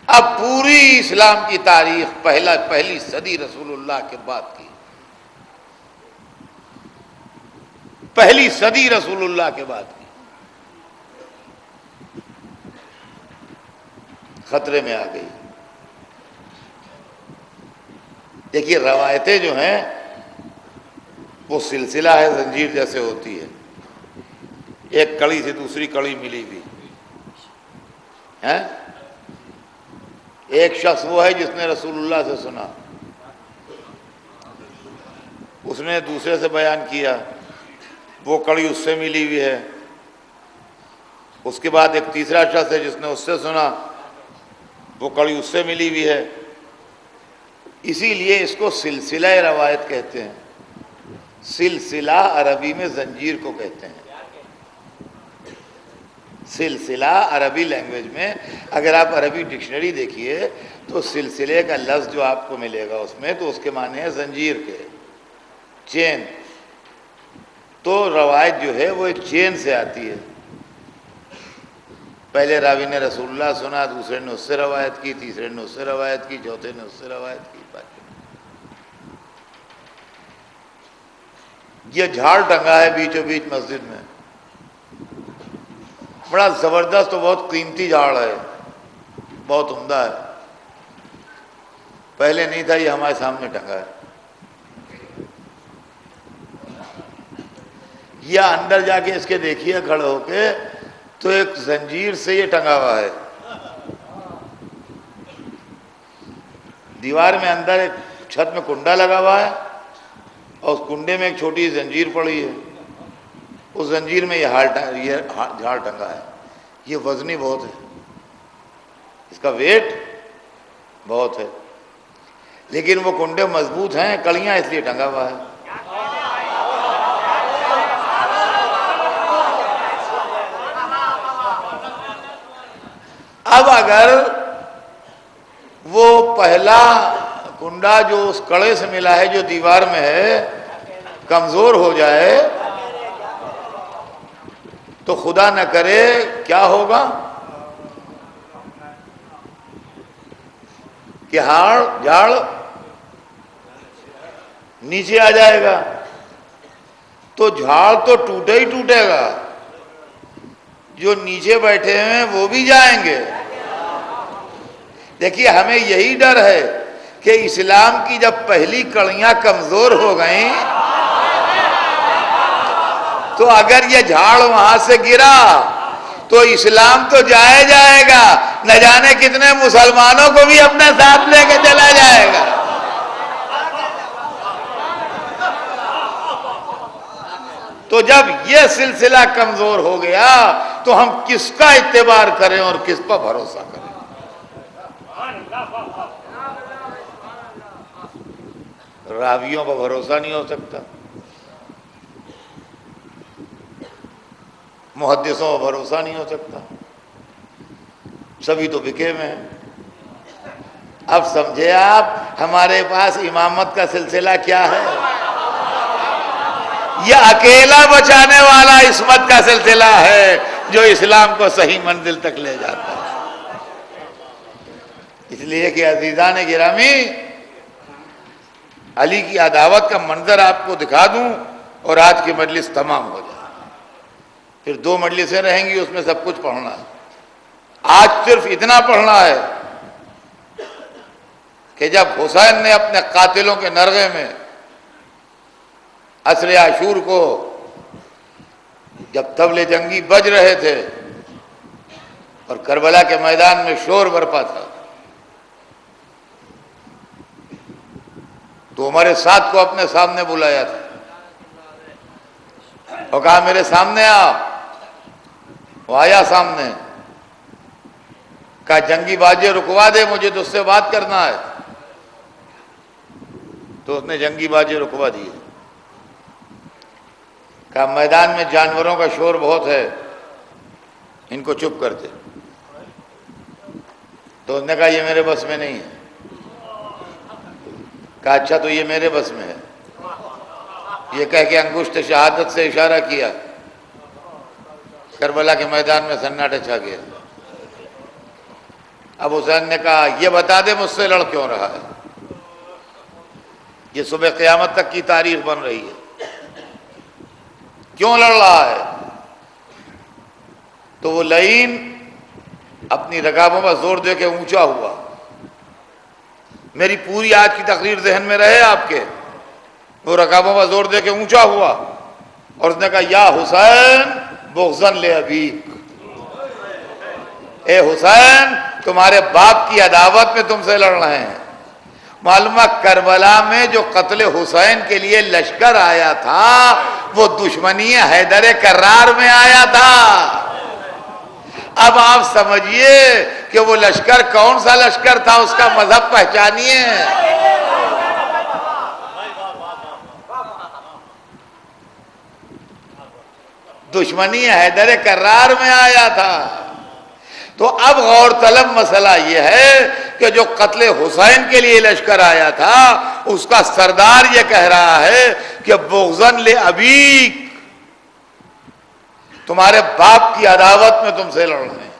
S1: اب پوری اسلام کی تاریخ پہلی صدی رسول اللہ کے بعد کی، پہلی صدی رسول اللہ کے بعد کی خطرے میں آ گئی۔ دیکھیے، روایتیں جو ہیں وہ سلسلہ ہے، زنجیر جیسے ہوتی ہے، ایک کڑی سے دوسری کڑی ملی ہوئی ہے۔ ایک شخص وہ ہے جس نے رسول اللہ سے سنا، اس نے دوسرے سے بیان کیا، وہ کڑی اس سے ملی ہوئی ہے۔ اس کے بعد ایک تیسرا شخص ہے جس نے اس سے سنا، وہ کڑی اس سے ملی ہوئی ہے۔ اسی لیے اس کو سلسلہ روایت کہتے ہیں۔ سلسلہ عربی میں زنجیر کو کہتے ہیں۔ سلسلہ عربی لینگویج میں اگر آپ عربی ڈکشنری دیکھیے تو سلسلے کا لفظ جو آپ کو ملے گا اس میں، تو اس کے معنی ہے زنجیر کے، چین۔ تو روایت جو ہے وہ ایک چین سے آتی ہے، پہلے راوی نے رسول اللہ سنا، دوسرے نے اس سے روایت کی، تیسرے نے اس سے روایت کی، چوتھے نے اس سے روایت کی۔ یہ جھاڑ ٹنگا ہے بیچوں بیچ مسجد میں، بڑا زبردست اور بہت قیمتی جھاڑ ہے، بہت عمدہ ہے، پہلے نہیں تھا، یہ ہمارے سامنے ٹنگا ہے۔ یا اندر جا کے اس کے دیکھیے کھڑے ہو کے تو ایک زنجیر سے یہ ٹنگا ہوا ہے دیوار میں، اندر ایک چھت میں کنڈا لگا ہوا ہے اور اس کنڈے میں ایک چھوٹی زنجیر پڑی ہے، اس زنجیر میں یہ جھاڑ ٹنگا ہے. یہ وزنی بہت ہے، اس کا ویٹ بہت ہے، لیکن وہ کنڈے مضبوط ہیں، کڑیاں اس لیے ٹنگا ہوا ہے. اب اگر وہ پہلا کنڈا جو اس کڑے سے ملا ہے جو دیوار میں ہے کمزور ہو جائے تو خدا نہ کرے کیا ہوگا کہ جھاڑ نیچے آ جائے گا، تو جھاڑ تو ٹوٹے ہی ٹوٹے گا، جو نیچے بیٹھے ہیں وہ بھی جائیں گے. دیکھیے ہمیں یہی ڈر ہے کہ اسلام کی جب پہلی کڑیاں کمزور ہو گئیں تو اگر یہ جھاڑ وہاں سے گرا تو اسلام تو جائے گا، نہ جانے کتنے مسلمانوں کو بھی اپنے ساتھ لے کے چلا جائے گا. تو جب یہ سلسلہ کمزور ہو گیا تو ہم کس کا اعتبار کریں اور کس پر بھروسہ کریں؟ راویوں پر بھروسہ نہیں ہو سکتا، محدثوں پر بھروسہ نہیں ہو سکتا، سبھی تو بکے میں ہیں. اب سمجھے آپ ہمارے پاس امامت کا سلسلہ کیا ہے؟ یہ اکیلا بچانے والا عصمت کا سلسلہ ہے جو اسلام کو صحیح منزل تک لے جاتا ہے. اس لیے کہ عزیزان گرامی، علی کی عداوت کا منظر آپ کو دکھا دوں اور آج کی مجلس تمام ہو جائے. پھر 2 مجلسیں رہیں گی، اس میں سب کچھ پڑھنا ہے. آج صرف اتنا پڑھنا ہے کہ جب حسین نے اپنے قاتلوں کے نرغے میں عصر عاشور کو جب طبل جنگی بج رہے تھے اور کربلا کے میدان میں شور برپا تھا تو عمر سعد کو اپنے سامنے بلایا تھا اور کہا میرے سامنے آ. وہ آیا سامنے، کہا جنگی بازی رکوا دے، مجھے تجھ سے بات کرنا ہے. تو اس نے جنگی بازی رکوا دی. کہا میدان میں جانوروں کا شور بہت ہے، ان کو چپ کر دے. تو اس نے کہا یہ میرے بس میں نہیں ہے. کہا اچھا تو یہ میرے بس میں ہے. یہ کہہ کے انگشت شہادت سے اشارہ کیا. کربلا کے میدان میں سناٹا چھا گیا. اب حسین نے کہا یہ بتا دے مجھ سے لڑ کیوں رہا ہے؟ یہ صبح قیامت تک کی تاریخ بن رہی ہے، کیوں لڑ رہا ہے؟ تو وہ لعین اپنی رکابوں پر زور دے کے اونچا ہوا. میری پوری آج کی تقریر ذہن میں رہے آپ کے. وہ رکابوں پر زور دے کے اونچا ہوا اور اس نے کہا یا حسین بغضاً لأبیک، اے حسین تمہارے باپ کی عداوت میں تم سے لڑ رہے ہیں. معلومہ کربلا میں جو قتل حسین کے لیے لشکر آیا تھا وہ دشمنی حیدر کرار میں آیا تھا. اب آپ سمجھیے کہ وہ لشکر کون سا لشکر تھا، اس کا مذہب پہچانیے. دشمنی حیدر کرار میں آیا تھا. تو اب غور طلب مسئلہ یہ ہے کہ جو قتل حسین کے لیے لشکر آیا تھا اس کا سردار یہ کہہ رہا ہے کہ بغضاً لأبیک، تمہارے باپ کی عداوت میں تم سے لڑ رہے ہیں.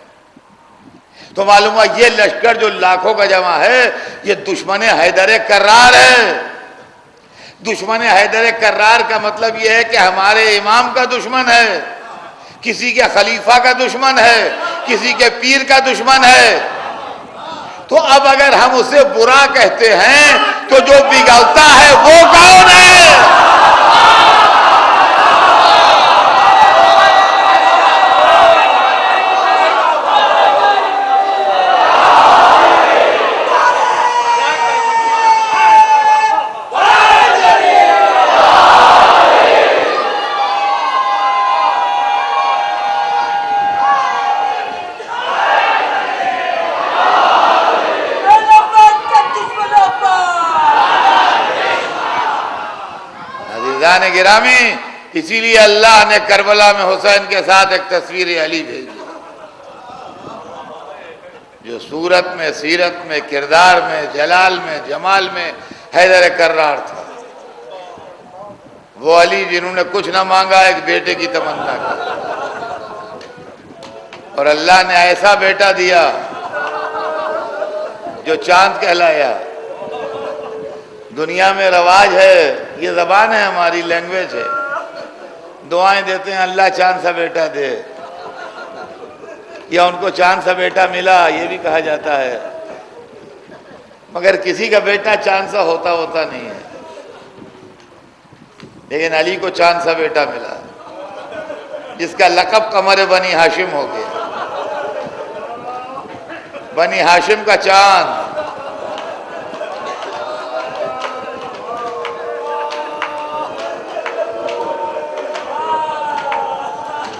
S1: تو معلوم ہے یہ لشکر جو لاکھوں کا جمع ہے یہ دشمن حیدر کرار ہے. دشمن حیدر کرار کا مطلب یہ ہے کہ ہمارے امام کا دشمن ہے، کسی کے خلیفہ کا دشمن ہے، کسی کے پیر کا دشمن ہے. تو اب اگر ہم اسے برا کہتے ہیں تو جو بگڑتا ہے وہ کون ہے؟ عزیزان گرامی، اسی لیے اللہ نے کربلا میں حسین کے ساتھ ایک تصویر علی بھیجی جو صورت میں، سیرت میں، کردار میں، جلال میں، جمال میں حیدر کرار تھا۔ وہ علی جنہوں نے کچھ نہ مانگا، ایک بیٹے کی تمنا کی، اور اللہ نے ایسا بیٹا دیا جو چاند کہلایا۔ دنیا میں رواج ہے، یہ زبان ہے ہماری، لینگویج ہے، دعائیں دیتے ہیں اللہ چاند سا بیٹا دے، یا ان کو چاند سا بیٹا ملا، یہ بھی کہا جاتا ہے، مگر کسی کا بیٹا چاند سا ہوتا نہیں ہے۔ لیکن علی کو چاند سا بیٹا ملا جس کا لقب قمر بنی ہاشم ہو گیا، بنی ہاشم کا چاند۔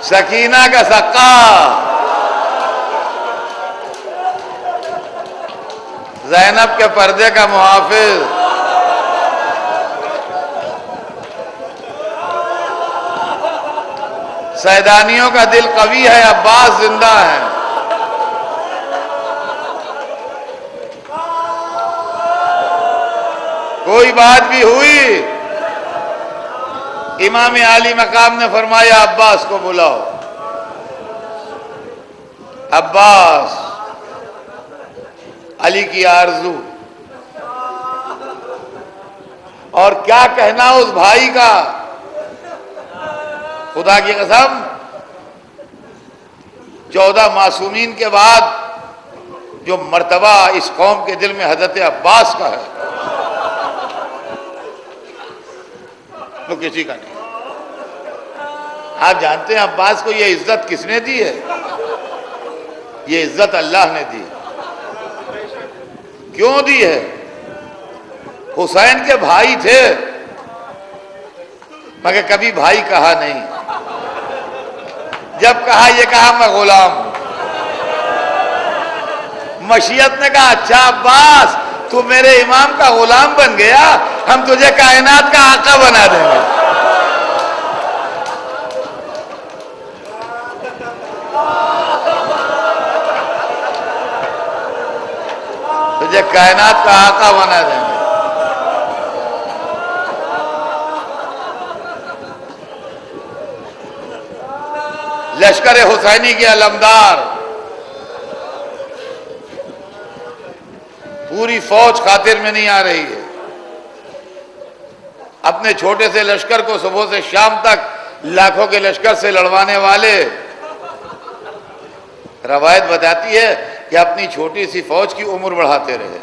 S1: سکینہ کا سقا، زینب کے پردے کا محافظ، سیدانیوں کا دل قوی ہے، عباس زندہ ہے۔ کوئی بات بھی ہوئی، امام عالی مقام نے فرمایا عباس کو بلاؤ۔ عباس، علی کی آرزو، اور کیا کہنا اس بھائی کا، خدا کی قسم 14 معصومین کے بعد جو مرتبہ اس قوم کے دل میں حضرت عباس کا ہے وہ کسی کا نہیں۔ آپ جانتے ہیں عباس کو یہ عزت کس نے دی ہے؟ یہ عزت اللہ نے دی۔ کیوں دی ہے؟ حسین کے بھائی تھے مگر کبھی بھائی کہا نہیں، جب کہا یہ کہا میں غلام ہوں۔ مشیت نے کہا اچھا عباس تو میرے امام کا غلام بن گیا، ہم تجھے کائنات کا آقا بنا دیں گے۔ تجھے کائنات کا آقا بنا دیں گے۔ لشکر حسینی کے علمدار، پوری فوج خاطر میں نہیں آ رہی ہے، اپنے چھوٹے سے لشکر کو صبح سے شام تک لاکھوں کے لشکر سے لڑوانے والے، روایت بتاتی ہے کہ اپنی چھوٹی سی فوج کی عمر بڑھاتے رہے۔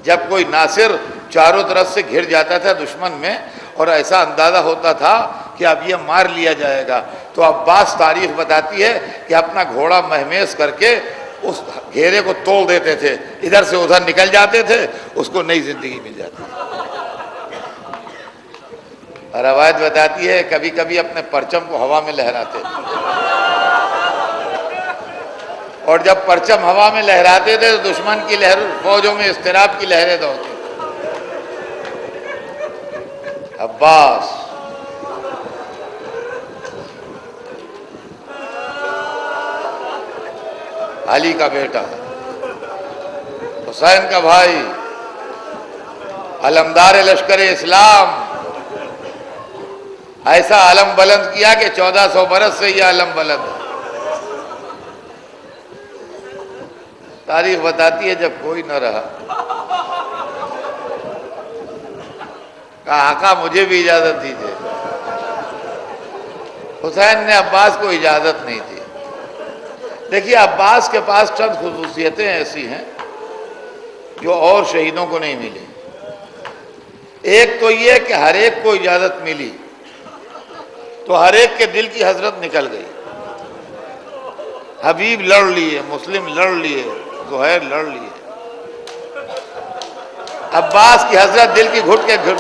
S1: جب کوئی ناصر چاروں طرف سے گھر جاتا تھا دشمن میں اور ایسا اندازہ ہوتا تھا کہ اب یہ مار لیا جائے گا، تو عباس تاریخ بتاتی ہے کہ اپنا گھوڑا مہمیز کر کے اس گھیرے کو توڑ دیتے تھے، ادھر سے ادھر نکل جاتے تھے، اس کو نئی زندگی مل جاتی۔ روایت بتاتی ہے کبھی کبھی اپنے پرچم کو ہوا میں لہراتے تھے، اور جب پرچم ہوا میں لہراتے تھے تو دشمن کی فوجوں میں اضطراب کی لہریں دوڑتی۔ عباس علی کا بیٹا، حسین کا بھائی، علمدار لشکر اسلام، ایسا علم بلند کیا کہ 1400 برس سے یہ علم بلند ہے۔ تاریخ بتاتی ہے جب کوئی نہ رہا، کہا آقا مجھے بھی اجازت دیجیے۔ حسین نے عباس کو اجازت نہیں دی۔ دیکھیے عباس کے پاس چند خصوصیتیں ایسی ہیں جو اور شہیدوں کو نہیں ملی۔ ایک تو یہ کہ ہر ایک کو اجازت ملی تو ہر ایک کے دل کی حسرت نکل گئی۔ حبیب لڑ لیے، مسلم لڑ لیے، زہیر لڑ لیے، عباس کی حسرت دل کی گھٹ کے گھٹ،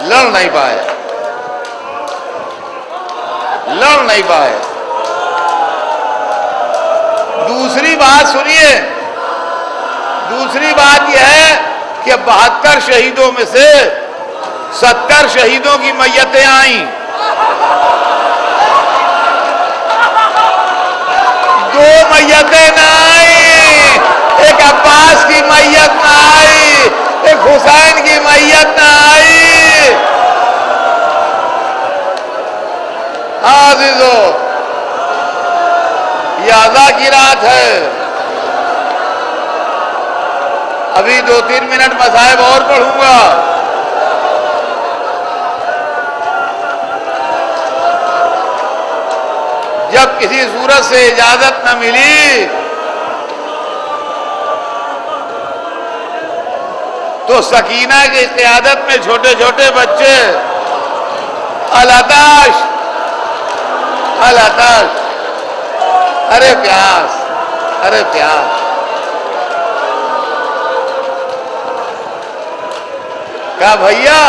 S1: لڑ نہیں پائے، لڑ نہیں پائے۔ دوسری بات سنیے، دوسری بات یہ ہے کہ 72 شہیدوں میں سے 70 شہیدوں کی میتیں آئیں، 2 میتیں نہ آئیں، ایک عباس کی میت نہ آئی، ایک حسین کی میت نہ آئی۔ عزیزو، یہ عزا کی رات ہے۔ ابھی 2-3 منٹ مصائب اور پڑھوں گا۔ جب کسی صورت سے اجازت نہ ملی تو سکینہ کی قیادت میں چھوٹے چھوٹے بچے العطش العطش، ارے پیاس، ارے پیاس، کہا بھیا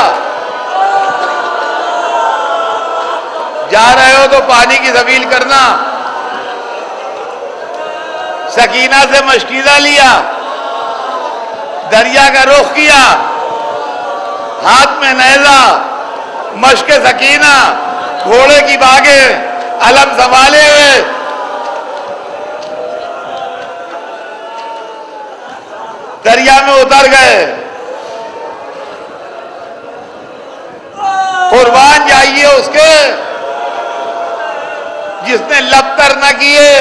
S1: جا رہے ہو تو پانی کی سبیل کرنا۔ سکینہ سے مشکیزہ لیا، دریا کا رخ کیا، ہاتھ میں نیزہ، مشق سکینہ، گھوڑے کی باگیں، علم سنبھالے ہوئے دریا میں اتر گئے۔ قربان جائیے اس کے جس نے لب تر نہ کیے۔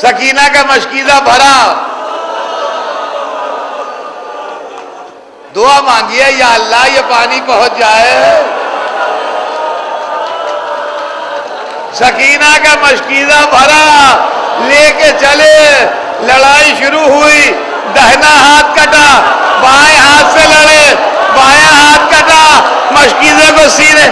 S1: سکینہ کا مشکیزہ بھرا، دعا مانگیے یا اللہ یہ پانی پہنچ جائے۔ سکینہ کا مشکیزہ بھرا، لے کے چلے، لڑائی شروع ہوئی، دہنا ہاتھ کٹا، بائیں ہاتھ سے لڑے، بائیں ہاتھ کٹا، مشکیزے کو سینے۔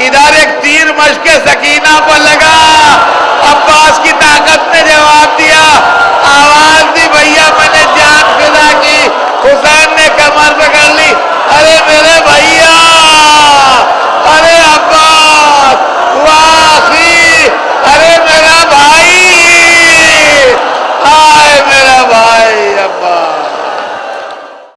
S1: ادھر ایک تیر مشق سکینہ پر لگا، عباس کی طاقت نے جواب دیا، آواز